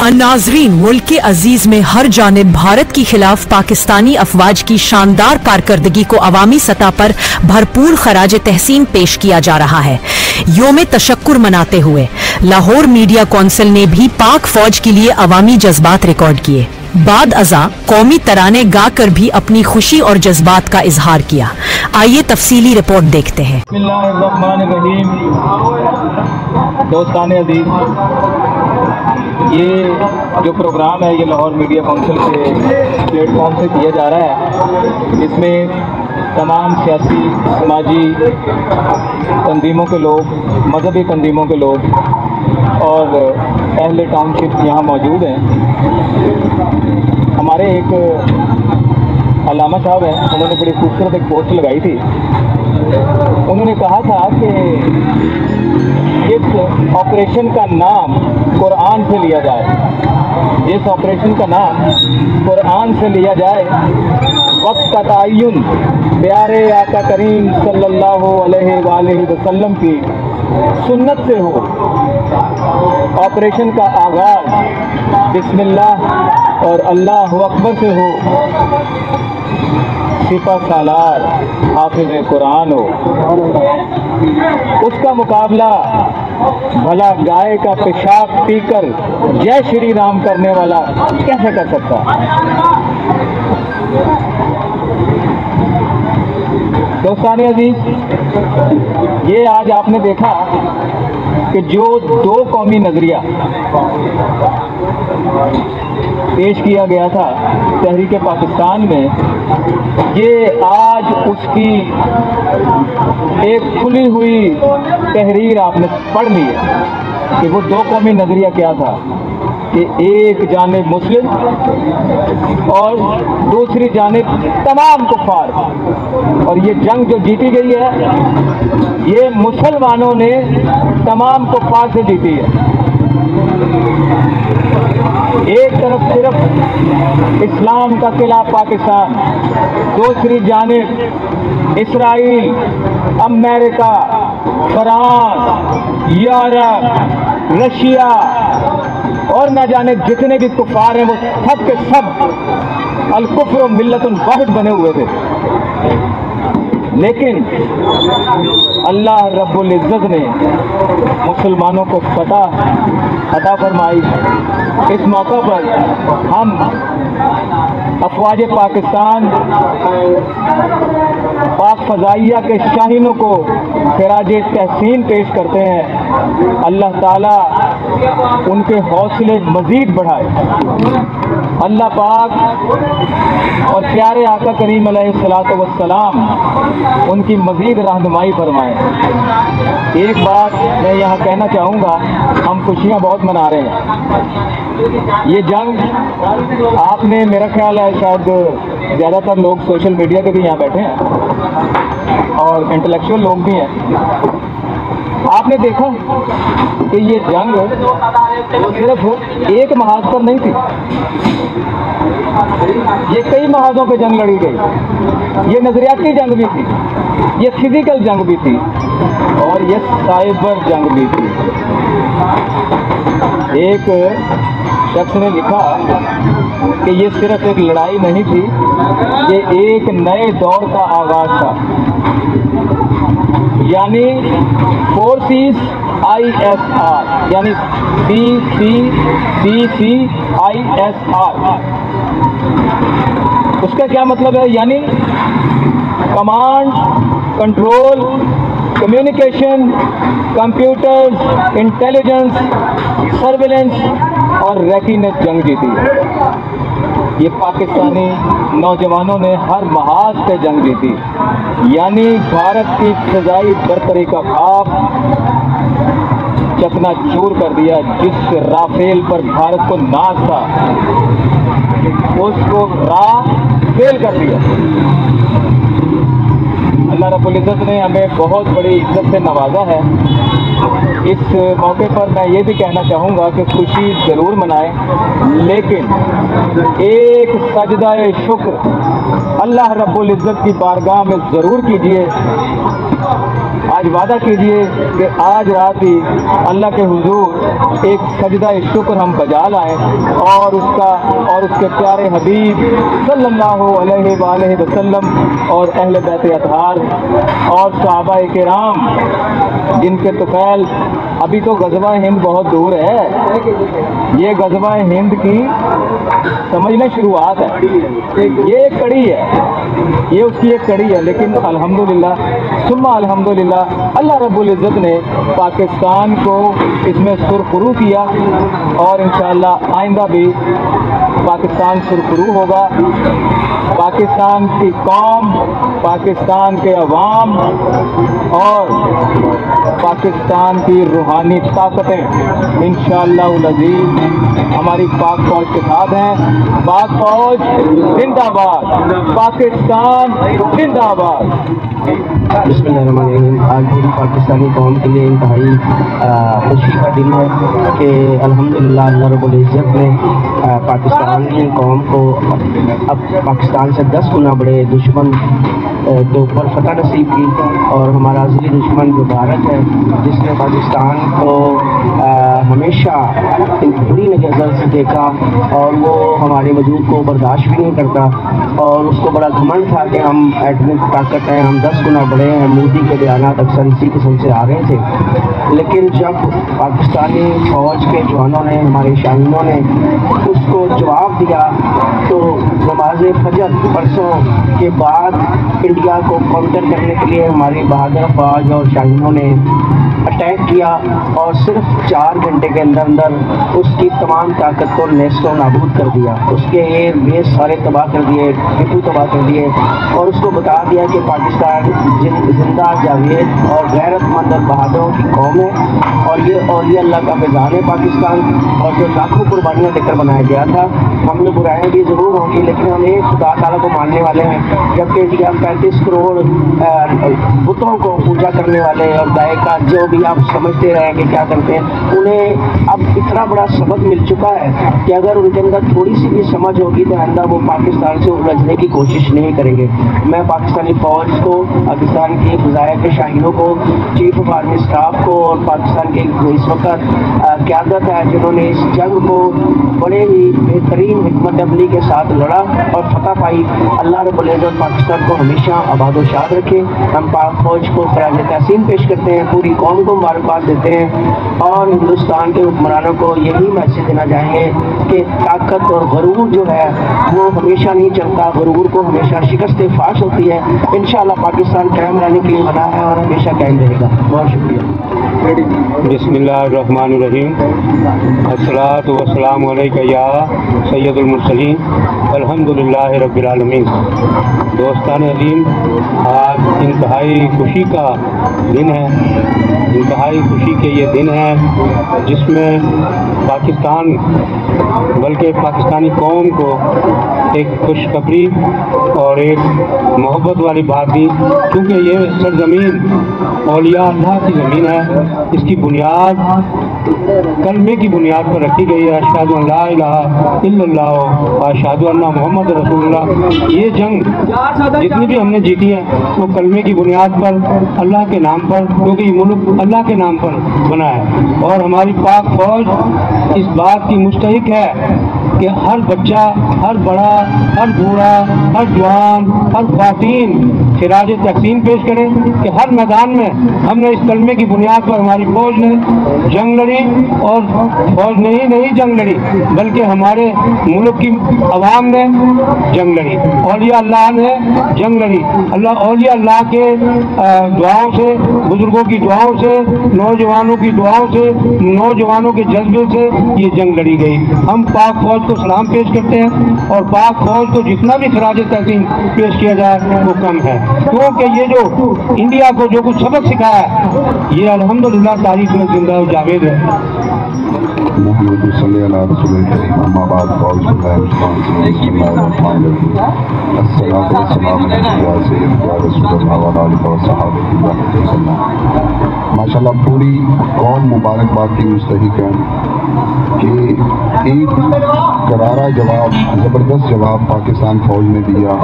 नाज़रीन, मुल्क के अजीज में हर जानिब भारत की खिलाफ पाकिस्तानी अफवाज की शानदार कारकर्दगी को अवामी सतह पर भरपूर खराज तहसीन पेश किया जा रहा है। योम तशक्कुर मनाते हुए लाहौर मीडिया कौंसिल ने भी पाक फौज के लिए अवामी जज्बात रिकॉर्ड किए। बाद अज़ा कौमी तराने गा कर भी अपनी खुशी और जज्बात का इजहार किया। आइए तफसीली रिपोर्ट देखते हैं। दोस्तान अजीज, ये जो प्रोग्राम है ये लाहौर मीडिया काउंसिल के प्लेटफॉर्म से किया जा रहा है। इसमें तमाम सियासी समाजी तंजीमों के लोग, मजहबी तंजीमों के लोग और अहले टाउनशिप यहाँ मौजूद हैं। हमारे एक अलामा साहब हैं, उन्होंने बड़ी खूबसूरत एक पोस्ट लगाई थी। उन्होंने कहा था कि इस ऑपरेशन का नाम कुरान से लिया जाए, जिस ऑपरेशन का नाम कुरान से लिया जाए, वक्त का तयन प्यारे आका करीम सल्लल्लाहु अलैहि वसल्लम की सुन्नत से हो। ऑपरेशन का आगाज बिस्मिल्लाह और अल्लाह अकबर से हो। सिपा सालार हाफिज कुरान हो। उसका मुकाबला भला गाय का पेशाब पीकर जय श्री राम करने वाला कैसे कर सकता? दोस्तानी अजीज, ये आज आपने देखा कि जो दो कौमी नजरिया पेश किया गया था तहरीक पाकिस्तान में, ये आज उसकी एक खुली हुई तहरीर आपने पढ़ ली है कि वो दो कौमी नजरिया क्या था कि एक जानिब मुस्लिम और दूसरी जानिब तमाम कुफार। और ये जंग जो जीती गई है ये मुसलमानों ने तमाम कुफार से जीती है। एक तरफ सिर्फ इस्लाम का किला पाकिस्तान, दूसरी जानिब Israel, America, France, Europe, Russia और न जाने जितने भी कुफार हैं वो सब के सब अल कुफ्र मिल्लतुन वाहिद बने हुए थे। लेकिन अल्लाह रब्बुल इज़्ज़त ने मुसलमानों को फतह अता फरमाई। इस मौका पर हम अफवाज पाकिस्तान, पाक फ़ज़ाइया के शाहीनों को खिराज तहसीन पेश करते हैं। अल्लाह ताला उनके हौसले मज़ीद बढ़ाए। अल्लाह पाक और प्यारे आका करीम अलैहिस्सलातु वस्सलाम उनकी मज़ीद रहनुमाई फरमाए। एक बात मैं यहाँ कहना चाहूँगा, हम खुशियाँ बहुत मना रहे हैं। ये जंग आपने, मेरा ख्याल है शायद ज़्यादातर लोग सोशल मीडिया पे भी यहाँ बैठे हैं और इंटेलेक्चुअल लोग भी हैं। आपने देखा कि ये जंग सिर्फ एक महाज पर नहीं थी, ये कई महाजों पे जंग लड़ी गई। ये नजरियाती जंग भी थी, ये फिजिकल जंग भी थी और ये साइबर जंग भी थी। एक शख्स ने लिखा कि ये सिर्फ एक लड़ाई नहीं थी, ये एक नए दौर का आगाज था। यानी फोर्सेस ISR, यानी CCCCISR, उसका क्या मतलब है? यानी command, control, communication, computers, intelligence, surveillance और रेकीनेस जंग जीती है। ये पाकिस्तानी नौजवानों ने हर महाज से जंग जीती। यानी भारत की फ़िज़ाई बरतरी का ख्वाब चकनाचूर कर दिया। जिस राफेल पर भारत को नाज था उसको राफेल कर दिया। अल्लाह रब्बुल इज़्ज़त ने हमें बहुत बड़ी इज्जत से नवाजा है। इस मौके पर मैं ये भी कहना चाहूँगा कि खुशी ज़रूर मनाएं, लेकिन एक सजदा-ए शुक्र अल्लाह रब्बुल इज़्ज़त की बारगाह में ज़रूर कीजिए। آج وعدہ کیجئے کہ آج رات ہی اللہ کے حضور ایک سجدہ شکر ہم بجا لائیں اور اس کے پیارے حبیب صلی اللہ علیہ وآلہ وسلم اور اہل بیت اطہار اور صحابہ کرام جن کے طفیل ابھی تو غزوہ ہند بہت دور ہے، یہ غزوہ ہند کی سمجھنا شروعات ہے، یہ ایک کڑی ہے، یہ اس کی ایک کڑی ہے، لیکن الحمدللہ ثم الحمدللہ اللہ رب العزت نے پاکستان کو اس میں سرخرو کیا اور انشاءاللہ آئندہ بھی پاکستان سرخرو ہوگا۔ پاکستان کی قوم، پاکستان کے عوام اور پاکستان کی روحانی طاقتیں انشاءاللہ العزیز ہماری پاک فوج کے ساتھ ہیں۔ پاک فوج زندہ باد، پاکستان زندہ باد۔ بسم اللہ الرحمن الرحیم۔ آج پوری پاکستانی قوم کے لیے انتہائی خوشی کا دن ہے کہ الحمدللہ اللہ رب العزت نے پاکستان کی قوم کو اب پاکستان سے 10 گنا بڑے دشمن کے اوپر فتح نصیب کی، اور ہمارا اصلی دشمن جو بھارت ہے جس نے پاکستان کو ہمیشہ بری نظر سے دیکھا اور وہ ہمارے وجود کو برداشت بھی نہیں کرتا، اور اس کو بڑا گھمنڈ تھا کہ ہم ایٹمی طاقت ہیں، ہم 10 گنا بڑے ہیں۔ مودی کے بیانات اکثر اسی قسم سے آ رہے تھے، لیکن جب پاکستانی فوج کے جوانوں نے، ہمارے شاہینوں نے اس کو جواب دیا تو نماز فجر پرسوں کے بعد انڈیا کو کاؤنٹر کرنے کے لیے ہماری بہادر فوج اور شاہینوں نے اٹیک کیا، اور صرف 4 گھنٹے کے اندر اس کی تمام طاقت کو نیست و نابود کر دیا، اس کے ایئر بیس سارے تباہ کر دیے، ڈپو تباہ کر دیے، اور اس کو بتا دیا کہ پاکستان زندہ جاوید اور غیرت مند اور بہادروں کی قوم ہے، اور یہ اولیاء اللہ کا فیضان ہے پاکستان، اور جو لاکھوں قربانیاں لے کر بنایا گیا تھا۔ ہم نے برائیاں بھی ضرور ہوں گی، لیکن ہم ایک خدا تعالیٰ کو ماننے والے ہیں، جبکہ انڈیا 35 کروڑ بتوں کو پوجا کرنے والے اور دائقہ جو بھی آپ سمجھتے رہے کہ کیا کرتے ہیں، انہیں اب اتنا بڑا سبق مل چکا ہے کہ اگر ان کے اندر تھوڑی سی بھی سمجھ ہوگی تو آئندہ وہ پاکستان سے الجھنے کی کوشش نہیں کریں گے۔ میں پاکستانی فوج کو، پاکستان کی فضائیہ کے شاہینوں کو، چیف آف آرمی اسٹاف کو اور پاکستان کے اس وقت قیادت ہے جنہوں نے اس جنگ کو بڑے ہی بہترین حکمت عملی کے ساتھ لڑا اور فتح پائی، اللہ رب العزت پاکستان کو ہمیشہ آباد و شاد رکھے۔ ہم پاک فوج کو خراج تحسین پیش کرتے ہیں، پوری قوم کو مبارکباد دیتے ہیں، اور ہندوستان کے حکمرانوں کو یہی میسج دینا چاہیں گے کہ طاقت اور غرور جو ہے وہ ہمیشہ نہیں چلتا، غرور کو ہمیشہ شکست فاش ہوتی ہے۔ انشاءاللہ پاکستان قائم رہنے کے لیے بنا ہے اور ہمیشہ قائم رہے گا۔ بہت شکریہ۔ بسم اللہ الرحمن الرحیم۔ الصلاۃ والسلام علیک یا سید المرسلین، الحمدللہ رب العالمین۔ دوستان عظیم، آج انتہائی خوشی کا دن ہے، انتہائی خوشی کے یہ دن ہے جس میں پاکستان بلکہ پاکستانی قوم کو ایک خوشخبری اور ایک محبت والی بات دی، کیونکہ یہ سرزمین اولیاء اللہ کی زمین ہے۔ اس کی بنیاد کلمے کی بنیاد پر رکھی گئی ہے، اشہد ان لا الہ الا اللہ و اشہد ان محمد رسول اللہ۔ یہ جنگ جتنی بھی ہم نے جیتی ہے وہ کلمے کی بنیاد پر، اللہ کے نام پر، کیونکہ یہ ملک اللہ کے نام پر بنا ہے، اور ہماری پاک فوج اس بات کی مستحق ہے کہ ہر بچہ، ہر بڑا، ہر بوڑھا، ہر جوان، ہر خواتین خراج تحسین پیش کرے کہ ہر میدان میں ہم نے اس کلمے کی بنیاد پر ہماری فوج نے جنگ لڑی، اور فوج نے ہی نہیں جنگ لڑی بلکہ ہمارے ملک کی عوام نے جنگ لڑی، اولیاء اللہ نے جنگ لڑی۔ اللہ اولیاء اللہ کے دعاؤں سے، بزرگوں کی دعاؤں سے، نوجوانوں کی دعاؤں سے، نوجوانوں کے جذبے سے یہ جنگ لڑی گئی۔ ہم پاک فوج کو سلام پیش کرتے ہیں، اور پاک فوج کو جتنا بھی خراج تحسین پیش کیا جائے وہ کم ہے، کیونکہ یہ جو انڈیا کو جو کچھ سبق سکھایا ہے یہ الحمدللہ تاریخ میں زندہ و جاوید ہے۔ محمد صلی اللہ علیہ وسلم، اما بعد فاؤز اللہ بسم اللہ الرحمن الرحیم۔ الصلاۃ والسلام علیہ یا سید یا رسول اللہ و علیہ وصحبہ وسلم۔ ماشاءاللہ پوری قوم مبارکباد کی مستحق ہے کہ ایک کرارا جواب، زبردست جواب پاکستان فوج نے دیا،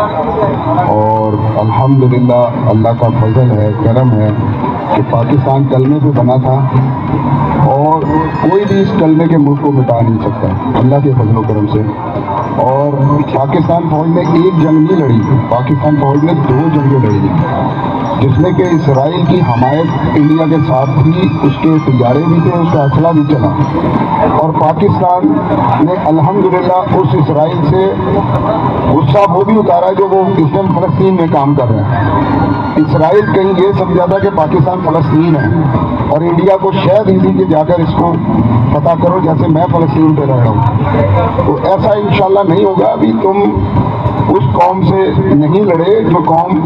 اور الحمدللہ اللہ کا فضل ہے، کرم ہے کہ پاکستان کلمے پہ بنا تھا اور کوئی بھی اس کلمے کے ملک کو مٹا نہیں سکتا اللہ کے فضل و کرم سے. اور پاکستان فوج نے ایک جنگ نہیں لڑی, پاکستان فوج نے 2 جنگیں لڑی, جس میں کہ اسرائیل کی حمایت انڈیا کے ساتھ تھی, اس کے طیارے بھی تھے, اس کا اسلحہ بھی چلا. اور پاکستان نے الحمدللہ اس اسرائیل سے غصہ وہ بھی اتارا جو وہ اس ٹائم فلسطین میں کام کر رہے ہیں. اسرائیل کہیں یہ سمجھا تھا کہ پاکستان فلسطین ہے اور انڈیا کو شاید ہندی کے جا کر اس کو پتہ کرو جیسے میں فلسطین پہ رہ رہا ہوں. تو ایسا انشاءاللہ نہیں ہوگا. ابھی تم اس قوم سے نہیں لڑے جو قوم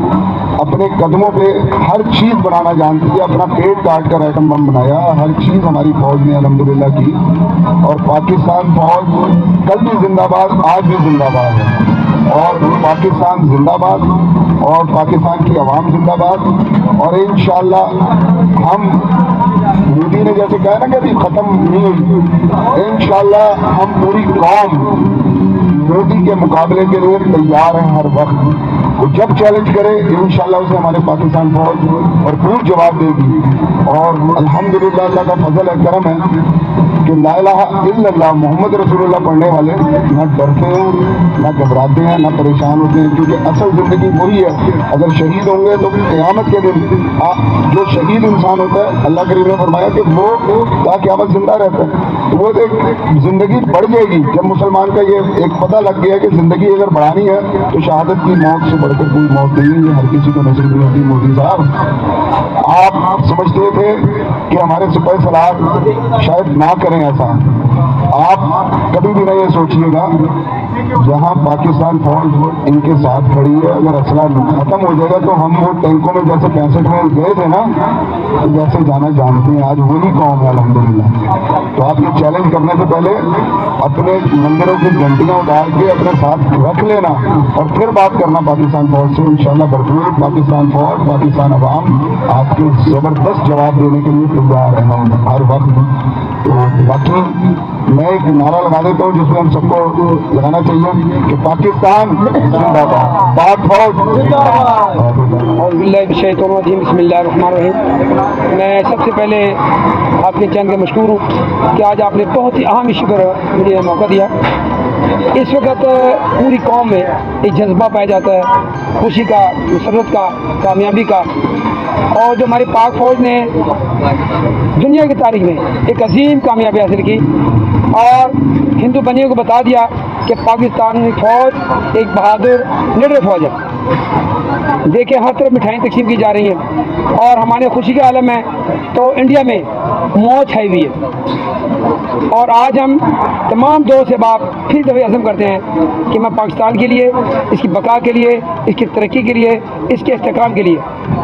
اپنے قدموں پہ ہر چیز بنانا جانتی ہے, اپنا پیٹ کاٹ کر ایٹم بم بنایا, ہر چیز ہماری فوج نے الحمدللہ کی. اور پاکستان فوج کل بھی زندہ باد, آج بھی زندہ باد ہے. اور پاکستان زندہ باد اور پاکستان کی عوام زندہ باد. اور انشاءاللہ ہم مودی نے جیسے کہا نا کہ ابھی ختم نہیں ہوئی, انشاءاللہ ہم پوری قوم مودی کے مقابلے کے لیے تیار ہیں ہر وقت. وہ جب چیلنج کرے انشاءاللہ اسے ہمارے پاکستان فوج بھرپور جواب دے گی. اور الحمدللہ اللہ کا فضل ہے, کرم ہے کہ لا الہ الا اللہ محمد رسول اللہ پڑھنے والے نہ ڈرتے ہیں, نہ گھبراتے ہیں, نہ پریشان ہوتے ہیں, کیونکہ اصل زندگی وہی ہے. اگر شہید ہوں گے تو قیامت کے دن جو شہید انسان ہوتا ہے اللہ کریم نے فرمایا کہ وہ تا قیامت زندہ رہتا ہے, وہ ایک زندگی بڑھ جائے گی. جب مسلمان کا یہ ایک پتہ لگ گیا کہ زندگی اگر بڑھانی ہے تو شہادت کی موت سے بڑھ کر کوئی موت نہیں ہے, ہر کسی کو نصیب نہیں ہوتی. مودی صاحب آپ سمجھتے تھے کہ ہمارے سپاہی سالار شاید نہ کریں ایسا, آپ کبھی بھی نہ یہ سوچیے گا. جہاں پاکستان فوج ان کے ساتھ کھڑی ہے, اگر اسلحہ ختم ہو جائے گا تو ہم وہ ٹینکوں میں جیسے 65 میں گئے تھے نا ویسے جانا جانتے ہیں. آج وہی قوم ہے الحمدللہ. تو آپ یہ چیلنج کرنے سے پہلے اپنے مندروں کی گھنٹیاں اتار کے اپنے ساتھ رکھ لینا اور پھر بات کرنا پاکستان فوج سے. انشاءاللہ بھرپور پاکستان فوج, پاکستان عوام آپ کے زبردست جواب دینے کے لیے تیار ہے ہر وقت. تو باقی میں ایک نعرہ لگا دیتا ہوں جس میں ہم سب کو لگانا چاہیے کہ پاکستان زندہ باد, پاک فوج زندہ باد. بسم اللہ الرحمن الرحیم. میں سب سے پہلے آپ کے چین کے مشکور ہوں کہ آج آپ نے بہت ہی اہم ایشو پر مجھے موقع دیا. اس وقت پوری قوم میں ایک جذبہ پایا جاتا ہے خوشی کا, مسرت کا, کامیابی کا. اور جو ہماری پاک فوج نے دنیا کی تاریخ میں ایک عظیم کامیابی حاصل کی اور ہندو بنیوں کو بتا دیا کہ پاکستانی فوج ایک بہادر نڈر فوج ہے. دیکھیں ہر طرف مٹھائیں تقسیم کی جا رہی ہیں اور ہمارے خوشی کا عالم ہے. تو انڈیا میں موج چھائی ہوئی ہے اور آج ہم تمام دوست احباب پھر دفعہ عزم کرتے ہیں کہ میں پاکستان کے لیے, اس کی بقا کے لیے, اس کی ترقی کے لیے, اس کے استحکام کے لیے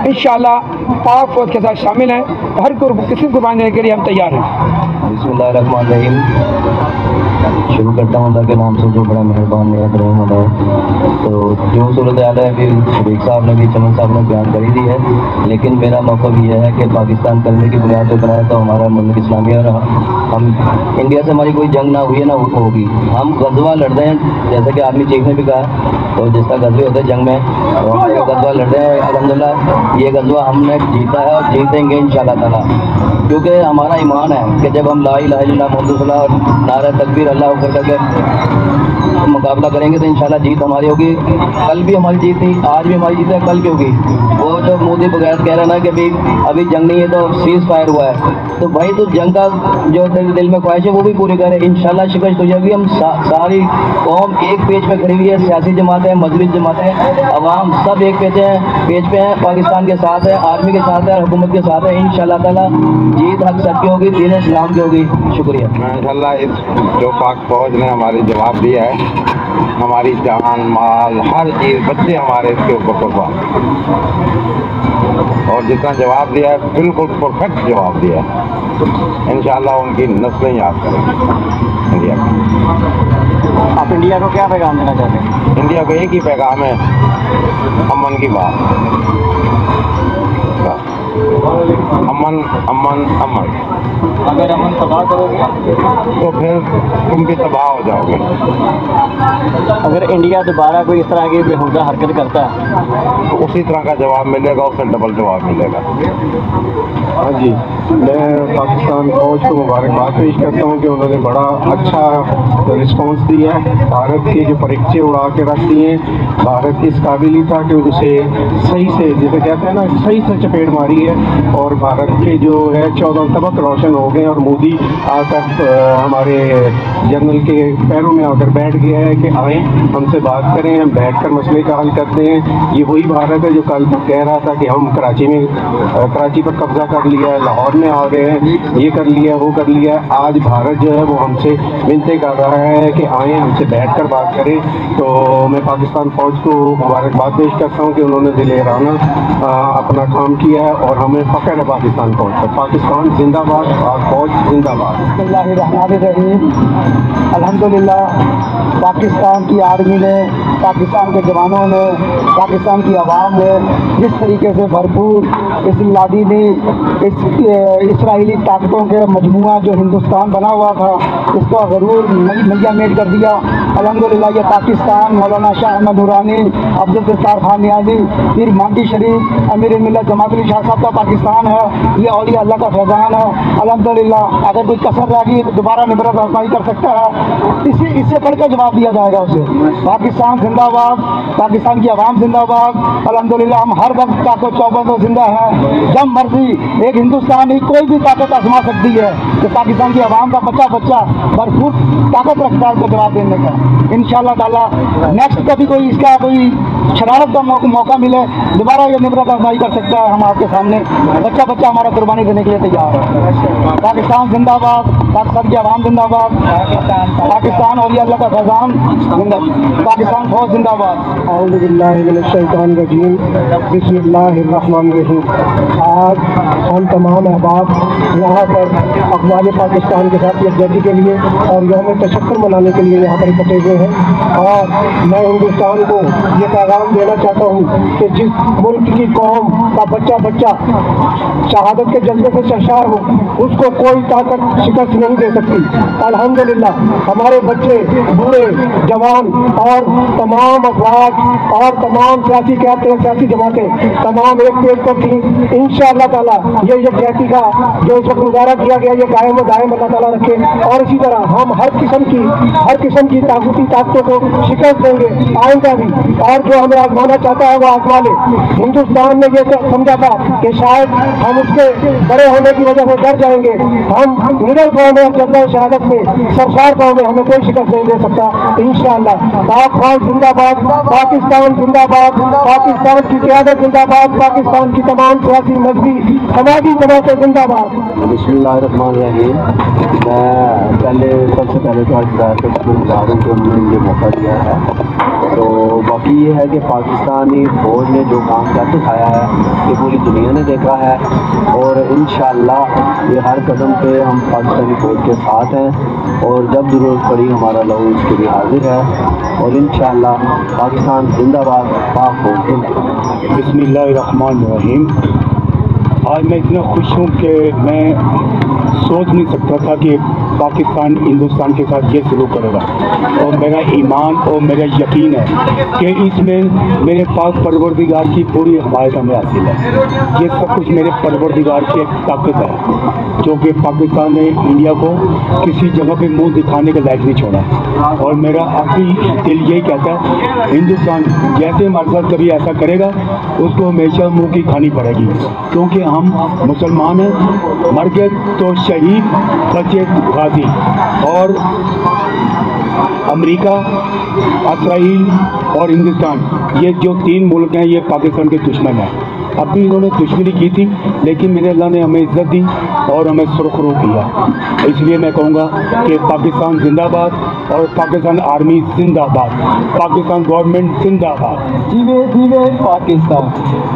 انشاءاللہ پاک فوج کے ساتھ شامل ہیں. ہر قسم قربانی دینے کے لیے ہم تیار ہیں. بسم اللہ الرحمن الرحیم. شروع کرتا ہوں اللہ کے نام سے جو بڑا مہربان نہایت رحیم والا ہے. تو جو صورت حال ہے ابھی شریف صاحب نے بھی, چمن صاحب نے بیان کری دی ہے, لیکن میرا موقف یہ ہے کہ پاکستان کلمے کی بنیاد پہ بنایا تو ہمارا ملک اسلامی ہے اور ہم انڈیا سے ہماری کوئی جنگ نہ ہوئی ہے نہ ہوگی. ہم غزوہ لڑ رہے ہیں جیسا کہ آرمی چیف نے بھی کہا, تو جس طرح غزوے ہوتے ہیں جنگ میں غزوہ لڑ رہے ہیں. الحمدللہ یہ غزوہ ہم نے جیتا ہے اور جیتیں گے انشاءاللہ تعالیٰ, کیونکہ ہمارا ایمان ہے کہ جب ہم لا الہ الا اللہ محمد رسول اللہ اور نعرہ تکبیر اللہ اکبر کر کے مقابلہ کریں گے تو انشاءاللہ جیت ہماری ہوگی. کل بھی ہماری جیت تھی, آج بھی ہماری جیت ہے, کل بھی ہوگی. وہ جو مودی بغیر کہہ رہے ہیں نا کہ ابھی جنگ نہیں ہے تو سیز فائر ہوا ہے, تو بھائی تو جنگ کا جو دل میں خواہش ہے وہ بھی پوری کرے انشاءاللہ. شکست ہو جائے گی. ہم ساری قوم ایک پیج پہ کھڑی ہوئی ہے, سیاسی جماعتیں, مذہبی جماعتیں, عوام سب ایک پیج پہ ہیں, پاکستان کے ساتھ ہے, آرمی کے ساتھ ہے اور حکومت کے ساتھ ہے. انشاءاللہ تعالیٰ جیت حق سب کی ہوگی, دین اسلام کی ہوگی. شکریہ. انشاءاللہ اس جو پاک فوج نے ہماری جواب دیا ہے, ہماری جان مال ہر چیز, بچے ہمارے اس کے اوپر قربان, اور جتنا جواب دیا ہے بالکل پرفیکٹ جواب دیا ہے. انشاءاللہ ان کی نسلیں یاد کریں انڈیا کو. آپ انڈیا کو کیا پیغام دینا چاہتے ہیں؟ انڈیا کو ایک ہی پیغام ہے, امن کی بات, امن امن امن. अगर अमन तबाह करोगे तो फिर तुम भी तबाह हो जाओगे। अगर इंडिया दोबारा कोई इस तरह की बेहुदा हरकत करता है तो उसी तरह का जवाब मिलेगा, उससे डबल जवाब मिलेगा। हाँ जी, मैं पाकिस्तान फौज को मुबारकबाद पेश करता हूँ कि उन्होंने बड़ा अच्छा रिस्पांस दिया है। भारत के जो परीक्षे उड़ा के रख दिए, भारत की इस काबिल था कि उसे सही से, जैसे कहते हैं ना, सही से चपेट मारी है और भारत के जो है 14 तबक रोशन हो गए और मोदी आकर हमारे जनरल के पैरों में आकर बैठ गया है कि आए हमसे बात करें, हम बैठ कर मसले का हल करते हैं। ये वही भारत है जो कल कह रहा था कि हम कराची पर कब्जा कर लिया है, लाहौर में आ गए हैं, ये कर लिया, वो कर लिया। आज भारत जो है वो हमसे मिन्नतें कर रहा है कि आए हमसे बैठ कर बात करें। तो मैं पाकिस्तान फौज को मुबारकबाद पेश करता हूँ कि उन्होंने दिलेराना अपना काम किया है और हमें फ़ख्र है पाकिस्तान फौज पर। पाकिस्तान जिंदाबाद, फौज जिंदाबाद। बिस्मिल्लाहिर्रहमानिर्रहीम। अल्हम्दुलिल्लाह पाकिस्तान की आर्मी ने, पाकिस्तान के जवानों ने, पाकिस्तान की आवाम ने जिस तरीके से भरपूर इस लादीनी इसराइली ताकतों के मजमुआ जो हिंदुस्तान बना हुआ था इसको ज़रूर मैया मेट कर दिया। अल्हम्दुलिल्लाह ये पाकिस्तान मौलाना शाह अहमद नूरानी, अब्दुल सत्तार खान नियाज़ी, पीर मांडी शरीफ, अमीर मिल्लत जमात अली शाह साहब का पाकिस्तान है। ये औलिया अल्लाह का फैज़ान है। अल्हम्दुलिल्लाह अगर कोई कसर रह गई तो दोबारा निबरत आजमाई कर सकता है। इससे बढ़ कर जवाब दिया जाएगा उसे। पाकिस्तान जिंदाबाद, पाकिस्तान की आवाम जिंदाबाद। अल्हम्दुलिल्लाह हम हर वक्त ताकत चौबंद जिंदा है। जब मर्जी एक हिंदुस्तानी कोई भी ताकत आजमा सकती है कि पाकिस्तान की आवाम का बच्चा भरपूर ताकत रखता है उसको जवाब देने का। इंशाअल्लाह ताला नेक्स्ट कभी कोई इसका कोई शरारत का मौका मिले दोबारा ये निबरत आजमाई कर सकता है। हम आपके सामने बच्चा हमारा कुर्बानी देने के लिए तैयार है। पाकिस्तान जिंदाबाद, पाकिस्तान की आवाम जिंदाबाद, पाकिस्तान और अल्लाह का फैज़ान जिंदाबाद, पाकिस्तान फौज जिंदाबाद। औज़ु बिल्लाहि मिनश शैतानिर रजीम, बिस्मिल्लाहिर्रहमानिर्रहीम। आज हम तमाम अहबाब यहाँ पर अक़वाम पाकिस्तान के साथ यकजहती के लिए और यौम तशक्कुर मनाने के लिए यहाँ पर इकट्ठे हुए हैं और मैं हिंदुस्तान को ये पैगाम देना चाहता हूँ कि जिस मुल्क की कौम का बच्चा शहादत के जज्बे से सरशार हो उसको कोई ताकत शिकस्त नहीं दे सकती। अल्हम्दुलिल्लाह हमारे बच्चे, बूढ़े, जवान और तमाम अफवाज और तमाम सियासी जमातें तमाम एक पेज पर थी। इंशाअल्लाह ताला ये यकजहती का जो इस वक्त मुजाहरा किया गया ये कायम दायम अल्लाह ताला रखे और इसी तरह हम हर किस्म की ताकूती ताकतों को शिकस्त देंगे आइंदा भी। और जो हमें आजमाना चाहता है वो आजमा ले। हिंदुस्तान ने ये समझा था कि शायद हम उसके बड़े होने की वजह से डर जाएंगे। हम मिडिल कौम है, जज्बा शहादत में सरशार कौम है, हमें कोई शिकस्त नहीं दे सकता। इंशाअल्लाह पाक फौज जिंदाबाद, पाकिस्तान जिंदाबाद, पाकिस्तान की क़यादत जिंदाबाद, पाकिस्तान की तमाम सियासी मजहबी समाजी जमातें जिंदाबाद। बिस्मिल्लाहिर्रहमानिर्रहीम। मैं सबसे पहले तो आज को उन्होंने ये मौका दिया है। तो बाकी ये है कि पाकिस्तानी फौज ने जो काम कर दिखाया है ये पूरी दुनिया ने देखा है और इंशाअल्लाह ये हर कदम पे हम पाकिस्तानी फौज के साथ हैं और जब ज़रूरत पड़ी हमारा लहू इसके लिए हाजिर है और इंशाअल्लाह पाकिस्तान जिंदाबाद, पाक फौज जिंदाबाद। बिस्मिल्लाहिर्रहमानिर्रहीम। आज मैं इतना खुश हूँ कि मैं सोच नहीं सकता था कि पाकिस्तान हिंदुस्तान के साथ ये सलूक करेगा और मेरा ईमान और मेरा यकीन है कि इसमें मेरे पाक परवरदिगार की पूरी हमायत हमें हासिल है। ये सब कुछ मेरे परवरदिगार की एक ताकत है जो कि पाकिस्तान ने इंडिया को किसी जगह पे मुंह दिखाने के लायक नहीं छोड़ा और मेरा आखिरी दिल यही कहता है हिंदुस्तान जैसे हमारे साथ कभी ऐसा करेगा उसको हमेशा मुँह की खानी पड़ेगी क्योंकि हम मुसलमान हैं। मर गए तो शहीद, बचे गाजी। और अमेरिका, इसराइल और हिंदुस्तान ये जो तीन मुल्क हैं ये पाकिस्तान के दुश्मन हैं। अभी इन्होंने दुश्मनी की थी लेकिन मेरे अल्लाह ने हमें इज्जत दी और हमें सुरखरू किया। इसलिए मैं कहूँगा कि पाकिस्तान जिंदाबाद और पाकिस्तान आर्मी जिंदाबाद, पाकिस्तान गवर्नमेंट जिंदाबाद। जीवे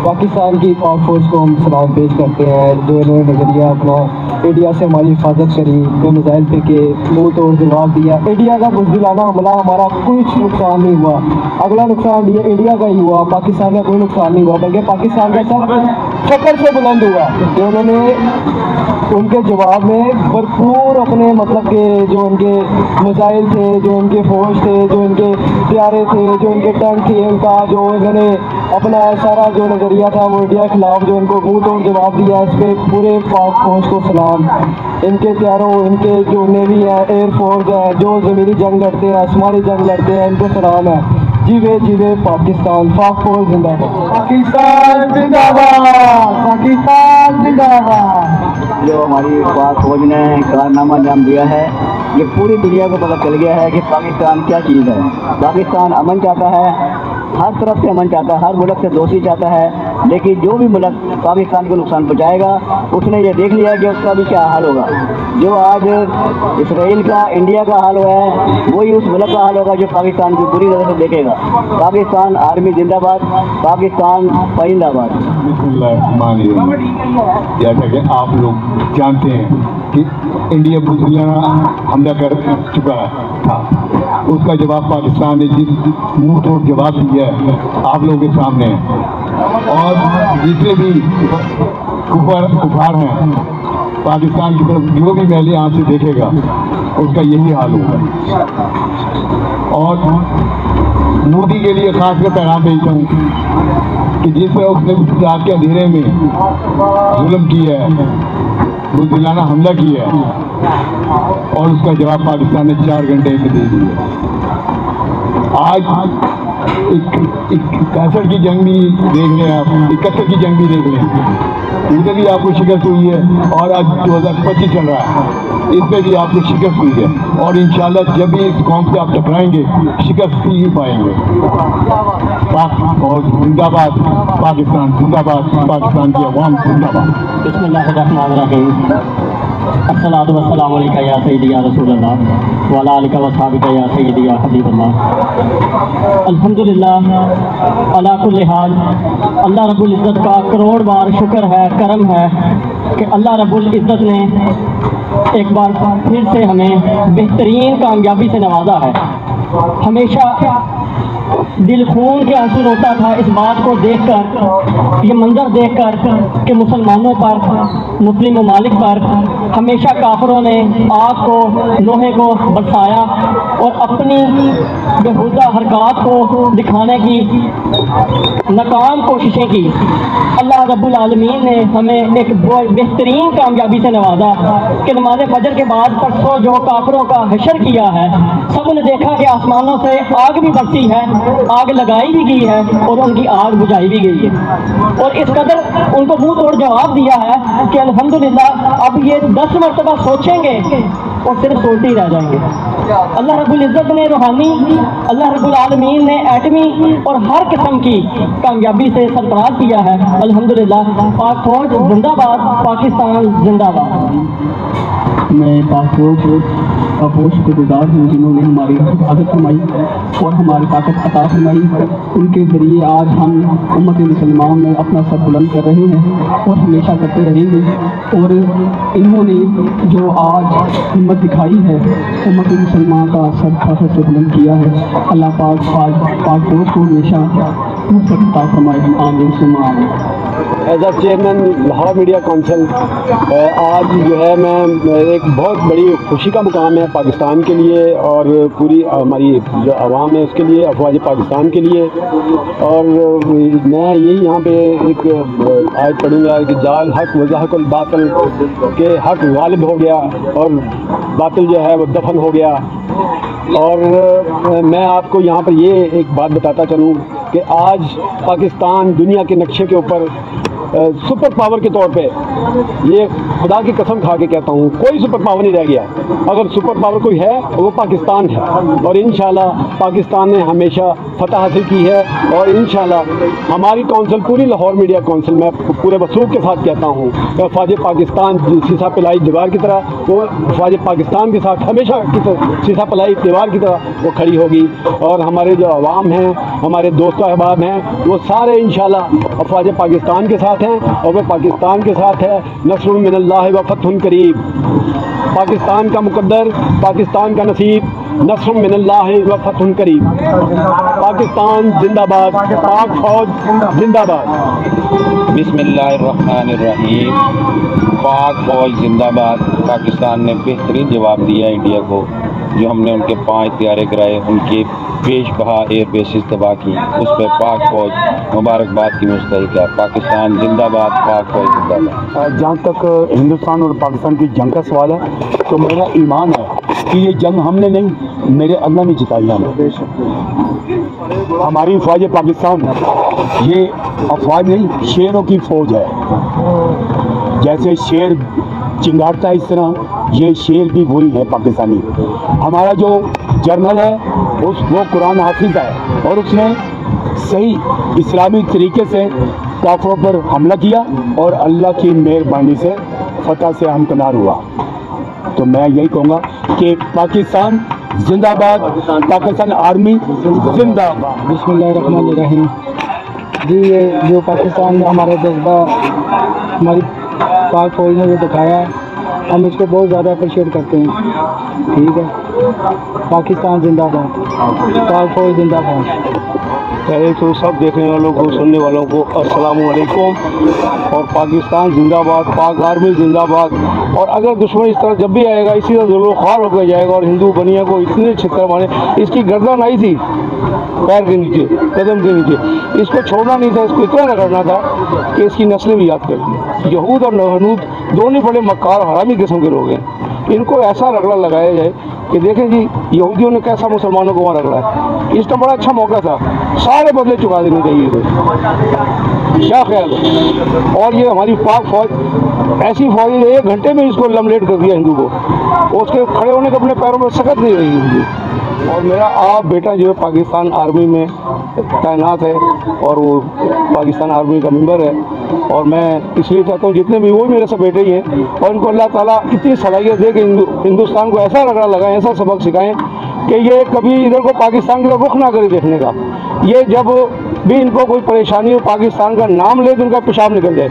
पाकिस्तान की पाक फौज को हम सलाम पेश करते हैं जो इन्होंने नज़रिया अपना इंडिया से हमारी हिफाजत करी, जो मिसाइल फेंके, मुँह तोड़ जवाब दिया। इंडिया का बुज़दिलाना हमला हमारा कुछ नुकसान नहीं हुआ, अगला नुकसान इंडिया का ही हुआ, पाकिस्तान का कोई नुकसान नहीं हुआ, बल्कि पाकिस्तान का सब फकर से बुलंद हुआ कि उन्होंने उनके जवाब में भरपूर अपने मतलब के जो उनके मिसाइल थे, जो उनके फौज थे, जो उनके प्यारे थे, जो उनके टैंक थे, उनका जो उन्होंने अपना सारा जो नज़रिया था वो इंडिया के खिलाफ जो उनको मुँह तोड़ जवाब दिया, इस पर पूरे पाक फौज को सलाम। इनके प्यारों, इनके जो नेवी है, एयरफोर्स है, जो ज़मीनी जंग लड़ते हैं, आसमानी जंग लड़ते हैं, इनको सलाम है। जीवे जीवे पाकिस्तान, पाक फौज जिंदाबाद, पाकिस्तान जिंदाबाद, पाकिस्तान जिंदाबाद। जो हमारी पाक फौज ने कारनामा अंजाम दिया है, ये पूरी दुनिया को पता चल गया है कि पाकिस्तान क्या चीज़ है। पाकिस्तान अमन चाहता है, हर तरफ से अमन चाहता है, हर मुल्क से दोस्ती चाहता है, लेकिन जो भी मुल्क पाकिस्तान को नुकसान पहुँचाएगा उसने ये देख लिया कि उसका भी क्या हाल होगा। जो आज इसराइल का, इंडिया का हाल हुआ है, वही उस मुल्क का हाल होगा जो पाकिस्तान की पूरी तरह से देखेगा। पाकिस्तान आर्मी जिंदाबाद, पाकिस्तान पाइंदाबाद। जैसा कि आप लोग जानते हैं कि इंडिया बुज़दिलाना हमला कर चुका था, उसका जवाब पाकिस्तान ने जिस मुंह तोड़ जवाब दिया है आप लोगों के सामने, और जितने भी कुफार हैं पाकिस्तान की तरफ जो भी मैली आँख से देखेगा उसका यही हाल होगा। और मोदी के लिए खास कर पैगाम भेजता हूँ कि जिस तरह उसने रात के अंधेरे में जुल्म किया है, बुज़दिलाना हमला किया है, और उसका जवाब पाकिस्तान ने 4 घंटे में दे दिया। आज एक 61 की जंग भी देख लें आप, 71 की जंग भी देख लें, उधर भी आपको शिकस्त हुई है, और आज 2025 चल रहा है, इस पर भी आपको शिकस्त हुई है, और इंशाल्लाह जब भी इस कौम से आप टकराएंगे शिकस्त ही पाएंगे। पाक और जिंदाबाद, पाकिस्तान जिंदाबाद, पाकिस्तान की अवाम जिंदाबाद। बिस्मिल्लाहिर्रहमानिर्रहीम। अस्सलातु वस्सलामु अलैका या सय्यदी या रसूलल्लाह व अला आलिका व सहाबिका या सय्यदी या हबीबल्लाह। अल्हम्दुलिल्लाह अला कुल्ली हाल। अल्लाह रब्बुल इज़्ज़त का करोड़ बार शुक्र है, करम है कि अल्लाह रब्बुल इज़्ज़त ने एक बार फिर से हमें बेहतरीन कामयाबी से नवाजा है। हमेशा दिल खून के आंसू रोता था इस बात को देखकर, ये मंजर देखकर कि मुसलमानों पर, मुस्लिम ममालिक पर हमेशा काफिरों ने आग को, लोहे को बरसाया और अपनी बेहुदा हरकत को दिखाने की नाकाम कोशिशें की। अल्लाह रब्बुल आलमीन ने हमें एक बेहतरीन कामयाबी से नवाजा कि नमाज फजर के बाद परसों जो काफिरों का हशर किया है, सब ने देखा कि आसमानों से आग भी बरसी है, आग लगाई भी गई है और उनकी आग बुझाई भी गई है, और इस कदर उनको मुंह तोड़ जवाब दिया है कि अल्हम्दुलिल्लाह अब ये 10 मरतबा सोचेंगे और सिर्फ सोचते ही रह जाएंगे। अल्लाह रब्बुल इज़्ज़त ने रूहानी, अल्लाह रब्बुल आलमीन ने एटमी और हर किस्म की कामयाबी से सरफराज किया है। अल्हम्दुलिल्लाह। पाक फौज जिंदाबाद, पाकिस्तान जिंदाबाद। मैं पाक फौज का बहुत शुक्रगुजार हूँ जिन्होंने हमारी हिफाजत फरमाई और हमारी ताकत अता फरमाई। उनके ज़रिए आज हम उम्मत मुसलमान में अपना सर बुलंद कर रहे हैं और हमेशा करते रहेंगे। और इन्होंने जो आज हिम्मत दिखाई है, उम्मत मुसलमान का सर खासा से बुलंद किया है। अल्लाह पाक फौज को हमेशा अता फरमाए। आमीन सुम्मा आमीन। As a chairman Lahore media council, आज जो है मैं एक बहुत बड़ी खुशी का मुकाम है पाकिस्तान के लिए और पूरी हमारी जो आवाम है उसके लिए, अफवाज पाकिस्तान के लिए। और मैं यही यहाँ पे एक आयत पढ़ूँगा कि जाल हक वज़हक़ुल बातिल, के हक गालिब हो गया और बातिल जो है वो दफन हो गया। और मैं आपको यहाँ पर ये एक बात बताता चलूँ कि आज पाकिस्तान दुनिया के नक्शे के ऊपर सुपर पावर के तौर पे, ये खुदा की कसम खा के कहता हूँ, कोई सुपर पावर नहीं रह गया। अगर सुपर पावर कोई है वो पाकिस्तान है, और इंशाल्लाह पाकिस्तान ने हमेशा فتح حاصل کی ہے، اور انشاءاللہ ہماری کونسل، پوری لاہور میڈیا کونسل، میں پورے وثوق کے ساتھ کہتا ہوں کہ فوج پاکستان سیسا پلائی دیوار کی طرح، وہ فوج پاکستان کے ساتھ ہمیشہ کی طرح سیسا پلائی دیوار کی طرح وہ کھڑی ہوگی، اور ہمارے جو عوام ہیں، ہمارے دوست و احباب ہیں، وہ سارے انشاءاللہ فوج پاکستان کے ساتھ ہیں، اور وہ پاکستان کے ساتھ ہے۔ نصر من اللہ و فتح قریب، پاکستان کا مقدر، پاکستان کا نصیب، نصر من اللہ و فتح قریب، پاکستان زندہ باد، پاک فوج زندہ باد۔ بسم اللہ الرحمن الرحیم۔ پاک فوج زندہ باد۔ پاکستان نے بہترین جواب دیا انڈیا کو، جو ہم نے ان کے 5 طیارے کرائے، ان کی پیش بہا ایئر بیسز تباہ کی، اس پہ پاک فوج مبارکباد کی مستحق ہے۔ پاکستان زندہ باد، پاک فوج زندہ باد۔ جہاں تک ہندوستان اور پاکستان کی جنگ کا سوال ہے تو میرا ایمان ہے کہ یہ جنگ ہم نے نہیں، میرے اللہ نے جتائی ہے۔ ہماری فوج پاکستان یہ افواج نہیں، شیروں کی فوج ہے۔ جیسے شیر چنگاڑتا ہے، اس طرح یہ شیر بھی وہی ہے پاکستانی۔ ہمارا جو جرنل ہے وہ قرآن حافظ ہے، اور اس نے صحیح اسلامی طریقے سے کافروں پر حملہ کیا، اور اللہ کی مہربانی سے فتح سے ہمکنار ہوا۔ تو میں یہی کہوں گا کہ پاکستان زندہ باد، پاکستان آرمی زندہ باد۔ بسم اللہ الرحمن الرحیم۔ جی یہ جو پاکستان میں ہمارا جذبہ ہماری پاک فوج نے جو دکھایا ہے، ہم اس کو بہت زیادہ اپریشیٹ کرتے ہیں۔ ٹھیک ہے، پاکستان زندہ باد، پاک فوج زندہ باد۔ پہلے تو سب دیکھنے والوں کو، سننے والوں کو السلام علیکم، اور پاکستان زندہ باد، پاک آرمی زندہ باد۔ اور اگر دشمن اس طرح جب بھی آئے گا، اسی طرح ظلم خوار ہو کے جائے گا، اور ہندو بنیا کو اتنے چھتر مارے، اس کی گردن آئی تھی پیر کے نیچے، قدم کے نیچے، اس کو چھوڑنا نہیں تھا، اس کو اتنا رگڑنا تھا کہ اس کی نسلیں بھی یاد کر دیں۔ یہود اور نحنود دونوں بڑے مکار حرامی قسم کے لوگ ہیں، ان کو ایسا رگڑا لگایا جائے کہ دیکھیں جی یہودیوں نے کیسا مسلمانوں کو وہاں رگڑا ہے۔ اس کا بڑا اچھا موقع تھا، سارے بدلے چکا دینے چاہیے تھے۔ کیا خیال ہے؟ اور یہ ہماری پاک فوج ایسی فوج ہے، 1 گھنٹے میں اس کو لملیٹ کر دیا ہندو کو، اس کے کھڑے ہونے کے اپنے پیروں میں سکت نہیں رہی ہندو۔ اور میرا آپ بیٹا جو ہے پاکستان آرمی میں تعینات ہے، اور وہ پاکستان آرمی کا ممبر ہے، اور میں اس لیے چاہتا ہوں جتنے بھی وہ میرے سے بیٹے ہی ہیں، اور ان کو اللہ تعالیٰ اتنی صلاحیت دے کہ ہندوستان کو ایسا رگڑا لگائیں، ایسا سبق سکھائیں کہ یہ کبھی ادھر کو پاکستان کی طرف رخ نہ کرے دیکھنے کا۔ یہ جب بھی ان کو کوئی پریشانی ہو، پاکستان کا نام لے تو ان کا پیشاب نکل جائے۔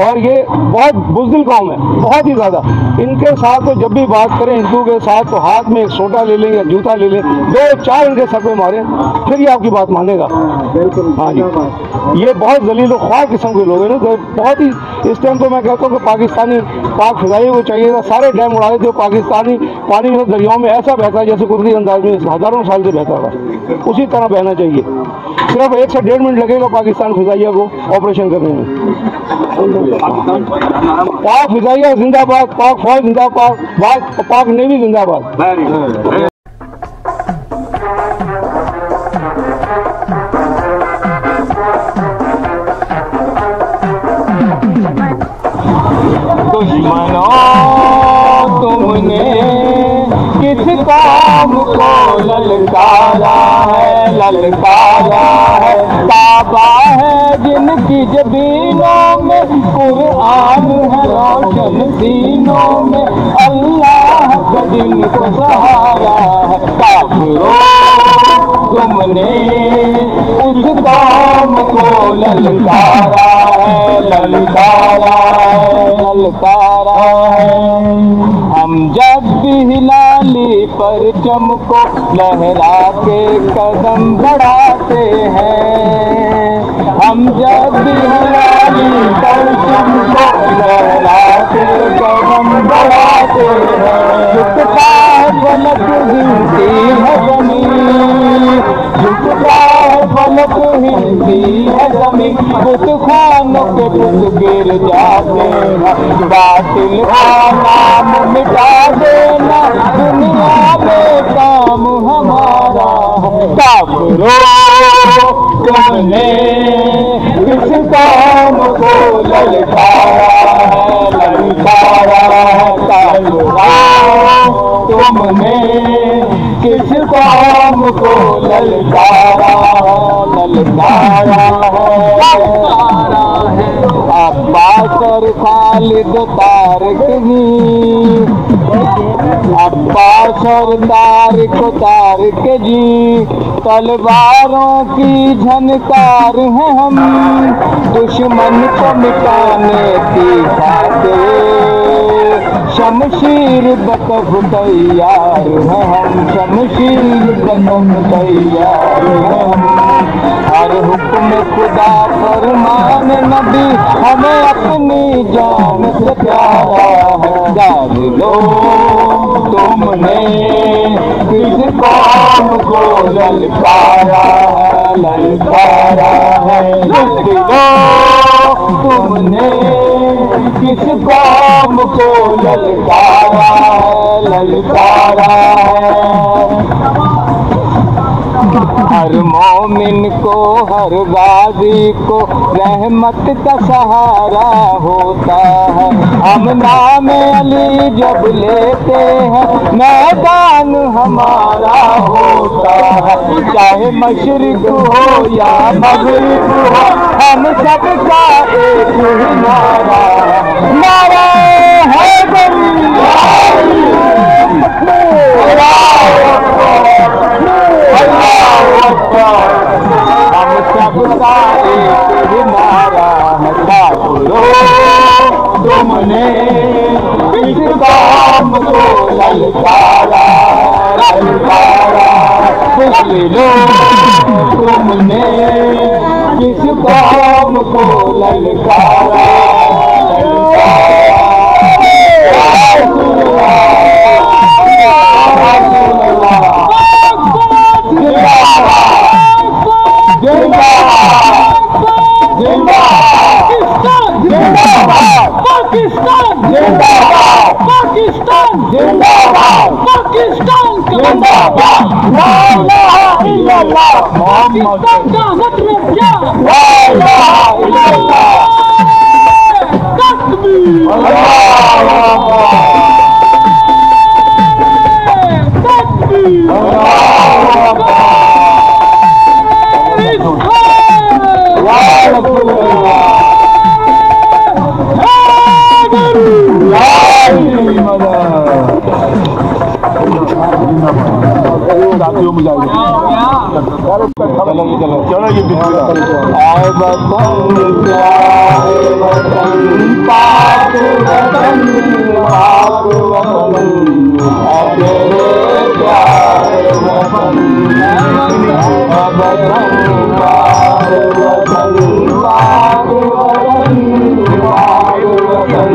اور یہ بہت بزدل قوم ہے، بہت ہی زیادہ۔ ان کے ساتھ تو جب بھی بات کریں ہندو کے ساتھ، تو ہاتھ میں ایک سوٹا لے لیں یا جوتا لے لیں، 2-4 ان کے سر پہ ماریں، پھر یہ آپ کی بات مانے گا۔ ہاں جی، یہ بہت ذلیل و خوار قسم کے لوگ ہیں، تو بہت ہی اس ٹائم تو میں کہتا ہوں کہ پاکستانی پاک فضائیہ کو چاہیے تھا سارے ڈیم اڑا دیتے، پاکستانی پانی جو دریاؤں میں ایسا بہتا ہے جیسے قدرتی انداز میں ہزاروں سال سے بہتا تھا، اسی طرح بہنا چاہیے۔ صرف 1 سے 1.5 منٹ لگے گا پاکستان فضائیہ کو آپریشن کرنے میں۔ پاک فضائیہ زندہ باد، پاک فوج زندہ باد، پاک نیوی زندہ باد۔ دشمنوں تم نے کس قوم کو للکارا ہے، للکارا ہے، کعبہ ہے جن کی جبینوں میں، قرآن ہے روشن سینوں میں، اللہ کا دن کو سہارا ہے۔ کافروں تم نے اس قوم کو للکارا ہے، للکارا ہے، للکارا ہے۔ ہم جب بھی ہلالی پرچم کو لہرا کے قدم بڑھاتے ہیں، ہم جب بھی ہلالی پرچم کو لہرا کے قدم بڑھاتے ہیں، جھکتا ہے فلک ہلتی ہے زمین، جھکتا ہے فلک ہلتی ہے زمین، بت خانوں کے بت گر جاتے ہیں، باطل کا نام مٹا دینا دنیا میں کام ہمارا ہے۔ کافروں تم نے کس قوم کو للکارا ہے، للکارا ہے۔ کافروں تم نے किस कौम को ललकारा है अब्बास और खालिद तारिक ही, अब्बास और तारिक जी तलवारों की झनकार हैं हम, दुश्मन को मिटाने की खातिर शमशीर बतफ तैयार हैं हम, शमशीर बतफ तैयार हैं हम। हर हुक्म खुदा फरमान नबी हमें अपनी जान से प्यारा है। जान लो तुमने किस कौम को ललकारा है, जान लो तुमने किस कौम को ललकारा है। हर मोमिन को हर गाजी को रहमत का सहारा होता है। हम नाम अली जब लेते हैं मैदान हमारा होता है। चाहे मशरिक हो या मगरिब हो हम सबका एक ही नारा है, नारा है हम सबका एक ही नारा है। तुमने किस कौम को ललकारा लो, तुमने किस कौम को ललकारा पाकिस्तान जिंदाबाद, पाकिस्तान जिंदाबाद, ला इलाहा इल्लल्लाह, पाकिस्तान का मतलब क्या? ला इलाहा इल्लल्लाह, तकबीर, अल्लाहू अकबर, तकबीर, अल्लाहू अकबर, आए वतन पाक वतन, पाक वतन, मेरे प्यारे वतन, वतन पाक वतन, पाक वतन, पाक वतन,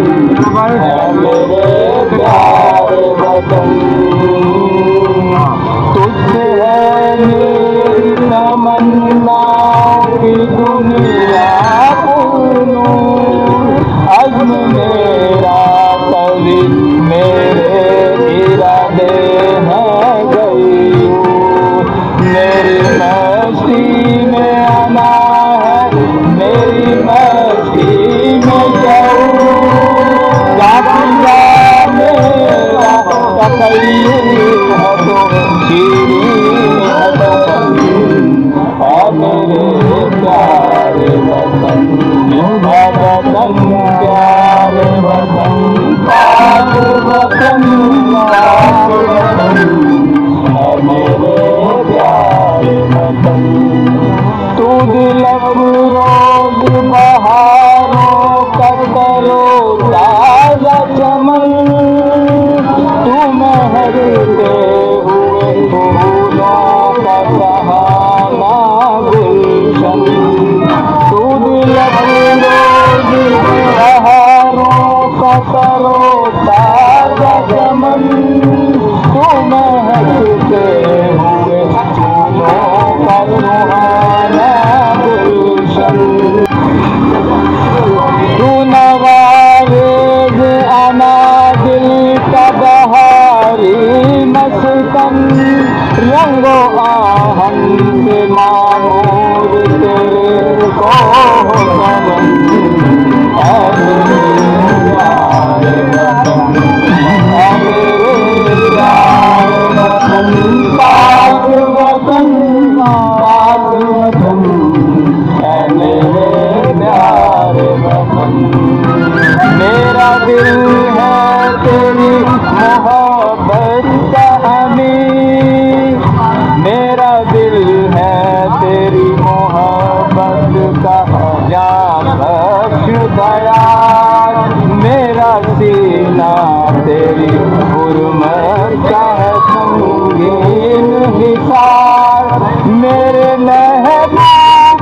मेरे प्यारे वतन। तुझसे है मेरी तमन्ना की दुनिया पूनूं, अज़्म मेरा कभी मेरे इरादे हैं गयूं, मेरी मस्ती में आना है, मेरी मस्ती में जाऊं, काबिला मेरा तकय्युम है तो शीरीं है वतन, मेरे प्यारे वतन, वतन प्यारे वतन, पाक वतन, पाक वतन, मेरे प्यारे वतन। तू दिल रोज बहारों का करो ताजा चमन, तू महकते हुए फूलों का सहाना गुलशन, तू दिल रोज बहारों का करो ताजा चमन, तू महकते हुए फूलों का सुहाना गुलशन। तू नवाज़ेज़ आना दिल का बहारी मस्कन, रंगो आहन से मामूर तेरे को सनम, मेरे प्यारे वतन, मेरे प्यारे वतन। पाक वतन है मेरे प्यारे वतन। मेरा दिल है तेरी मोहब्बत का अमीर, मेरा दिल है तेरी मोहब्बत का जान बख्श दयाल। मेरा सीना तेरी हुर्मत का है संगीन हिसार। मेरे महबूब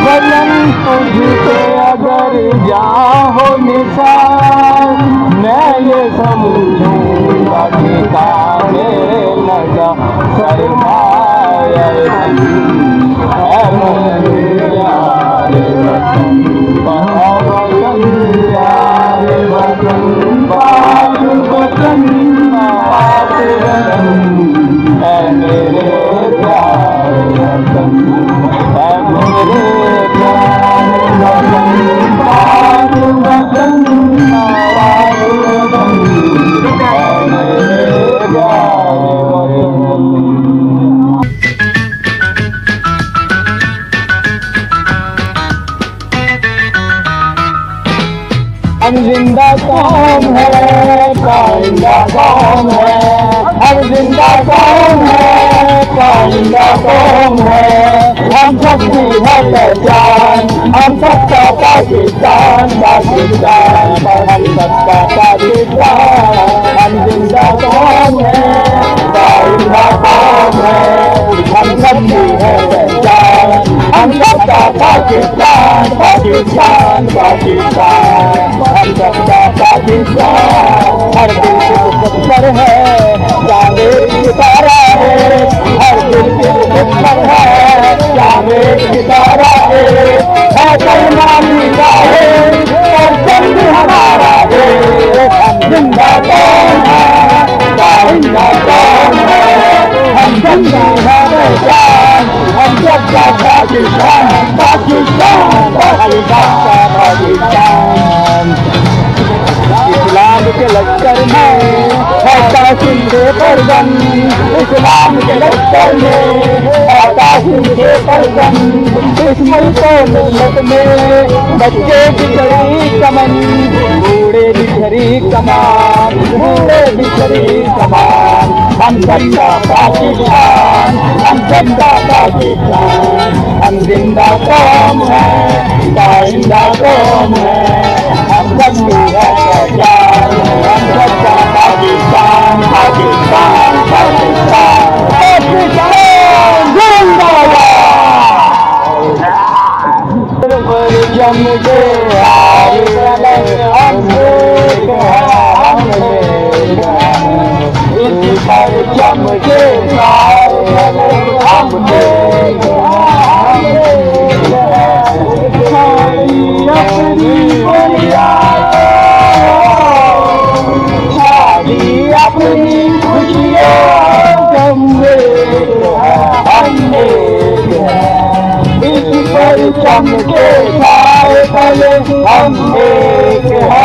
वतन तुझसे अगर जाओ निसार, मैं ये समझूंगा कि काहे लगा सरमाया है मेरे प्यारे वतन। प्यारे वतन पाक वतन पाक वतन है मेरे प्यारे वतन, है मेरे प्यारे वतन पाक वतन पाक वतन है मेरे प्यारे वतन। हम जिंदा कौम है पाइंदा कौम है, हम जिंदा कौम है पाइंदा कौम है। हम सबकी है पहचान, हम सबका पाकिस्तान पाकिस्तान, हम सबका पाकिस्तान। हम जिंदा कौम है पाइंदा कौम है, हम सबकी है पहचान, हम सबका पाकिस्तान पाकिस्तान पाकिस्तान, हम सबका पाकिस्तान। हर दिल के मुकद्दर है चाहे सितारा है, हर दिल के मुकद्दर है चाहे सितारा है कलमानी का है और जंग हमारा है। हम जिंदा कौम है पाइंदा कौम है, हम जिंदा है पहचान, हम सबका पाकिस्तान पाकिस्तान पाकिस्तान पाकिस्तान। इस्लाम के लश्कर में है कासिम के परगन, इस्लाम के लश्कर में है कासिम के परगन। इस मुल्क मिल्लत में बच्चे बिछड़ी चमन, बूढ़े बिछड़ी कमान, बूढ़े बिछड़ी कमान। हम सबका पाकिस्तान, हम सबका पाकिस्तान। हम जिंदा कौम है पाइंदा कौम है, हम सबकी है पहचान, हम सबका पाकिस्तान पाकिस्तान पाकिस्तान पाकिस्तान जिंदाबाद। जम के आए हम एक हम इस पर जम के आए हम अपनी खुशियों हमने इस पर चमके साए भले हम एक है